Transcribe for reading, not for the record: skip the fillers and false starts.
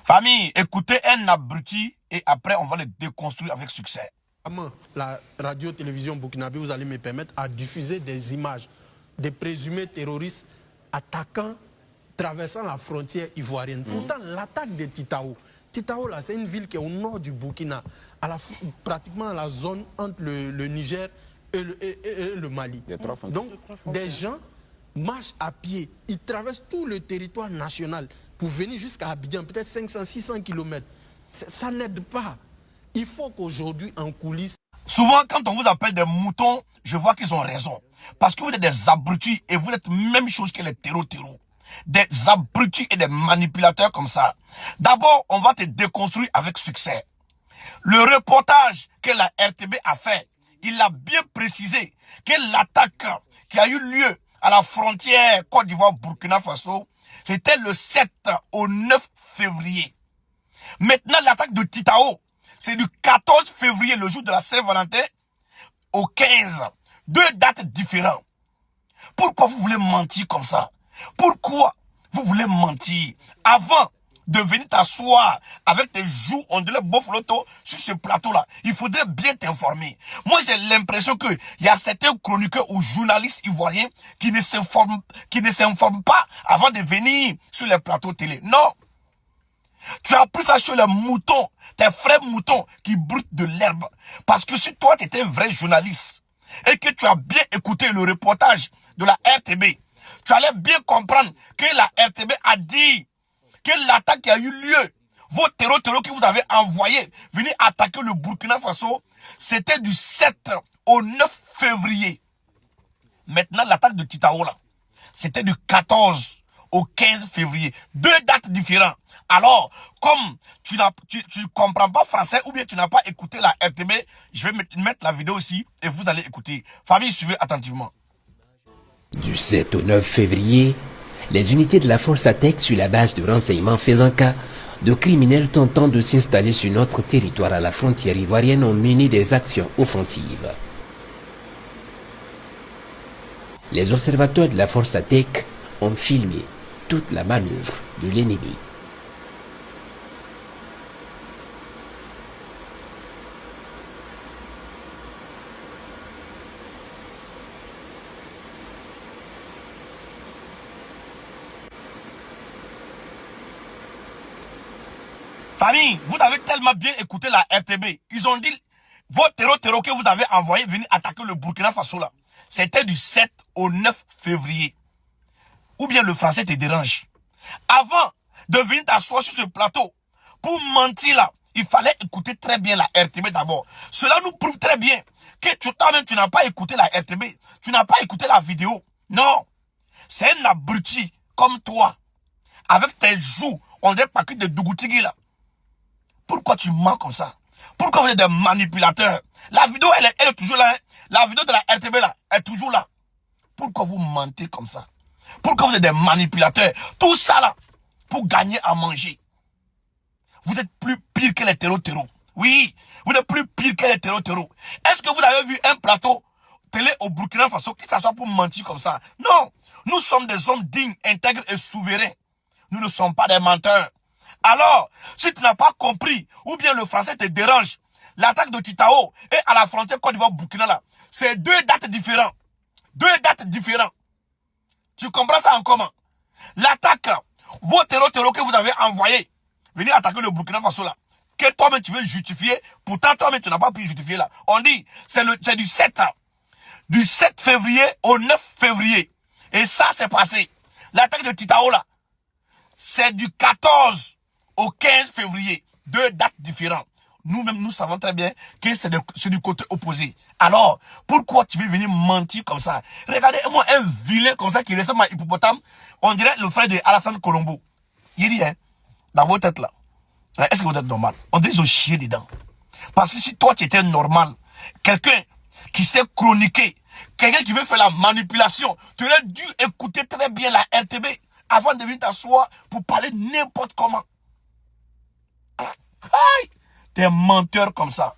Famille, écoutez un abruti et après on va le déconstruire avec succès. La radio-télévision burkinabé, vous allez me permettre à diffuser des images des présumés terroristes attaquant, traversant la frontière ivoirienne. Pourtant, l'attaque de Titao, là, c'est une ville qui est au nord du Burkina, pratiquement à la zone entre le Niger et le Mali. Donc, des gens marchent à pied, ils traversent tout le territoire national pour venir jusqu'à Abidjan, peut-être 500-600 km. Ça n'aide pas. Il faut qu'aujourd'hui, en coulisses... Souvent, quand on vous appelle des moutons, je vois qu'ils ont raison. Parce que vous êtes des abrutis et vous êtes même chose que les terreaux. Des abrutis et des manipulateurs comme ça. D'abord, on va te déconstruire avec succès. Le reportage que la RTB a fait, il a bien précisé que l'attaque qui a eu lieu à la frontière Côte d'Ivoire-Burkina Faso, c'était le 7 au 9 février. Maintenant, l'attaque de Titao, c'est du 14 février, le jour de la Saint-Valentin, au 15. Deux dates différentes. Pourquoi vous voulez mentir comme ça? Pourquoi vous voulez mentir? Avant de venir t'asseoir avec tes joues, on dirait Bofloto, sur ce plateau-là, il faudrait bien t'informer. Moi, j'ai l'impression qu'il y a certains chroniqueurs ou journalistes ivoiriens qui ne s'informent pas avant de venir sur les plateaux télé. Non. Tu as appris ça chez les moutons, tes frères moutons qui broutent de l'herbe. Parce que si toi, tu étais un vrai journaliste et que tu as bien écouté le reportage de la RTB, tu allais bien comprendre que la RTB a dit que l'attaque qui a eu lieu, vos terreaux que vous avez envoyés venir attaquer le Burkina Faso, c'était du 7 au 9 février. Maintenant, l'attaque de Titao, là, c'était du 14 au 15 février. Deux dates différentes. Alors, comme tu ne comprends pas français ou bien tu n'as pas écouté la RTB, je vais mettre la vidéo aussi et vous allez écouter. Famille, suivez attentivement. Du 7 au 9 février, les unités de la force attaquent sur la base de renseignement faisant cas de criminels tentant de s'installer sur notre territoire à la frontière ivoirienne ont mené des actions offensives. Les observateurs de la force attaque ont filmé toute la manœuvre de l'ennemi. Famille, vous avez tellement bien écouté la RTB. Ils ont dit, vos terreaux que vous avez envoyés venir attaquer le Burkina Faso là, c'était du 7 au 9 février. Ou bien le français te dérange. Avant de venir t'asseoir sur ce plateau, pour mentir là, il fallait écouter très bien la RTB d'abord. Cela nous prouve très bien que toi-même tu n'as pas écouté la RTB. Tu n'as pas écouté la vidéo. Non. C'est un abruti comme toi. Avec tes joues, on dirait pas que de Dougoutigui là. Pourquoi tu mens comme ça? Pourquoi vous êtes des manipulateurs? La vidéo, elle est toujours là. Hein? La vidéo de la RTB là, est toujours là. Pourquoi vous mentez comme ça? Pourquoi vous êtes des manipulateurs? Tout ça là, pour gagner à manger. Vous êtes plus pire que les terreaux. Oui, vous êtes plus pire que les terreaux. Est-ce que vous avez vu un plateau télé au Burkina Faso qui s'assoit pour mentir comme ça? Non, nous sommes des hommes dignes, intègres et souverains. Nous ne sommes pas des menteurs. Alors, si tu n'as pas compris, ou bien le français te dérange, l'attaque de Titao et à la frontière Côte d'Ivoire-Burkina là, c'est deux dates différentes. Deux dates différentes. Tu comprends ça en comment? L'attaque, vos terreaux que vous avez envoyés, venir attaquer le Burkina Faso là, que toi-même tu veux justifier, pourtant toi-même tu n'as pas pu justifier là. On dit, c'est du 7 février au 9 février. Et ça c'est passé. L'attaque de Titao là, c'est du 14 au 15 février. Deux dates différentes. Nous-mêmes, nous savons très bien que c'est du côté opposé. Alors, pourquoi tu veux venir mentir comme ça? Regardez-moi un vilain comme ça qui ressemble à hippopotame. On dirait le frère de Alassane Colombo. Il dit, hein, dans vos têtes là, est-ce que vous êtes normal? On dirait qu'ils ont chié dedans. Parce que si toi tu étais normal, quelqu'un qui sait chroniquer, quelqu'un qui veut faire la manipulation, tu aurais dû écouter très bien la RTB avant de venir t'asseoir pour parler n'importe comment. Aïe! T'es un menteur comme ça.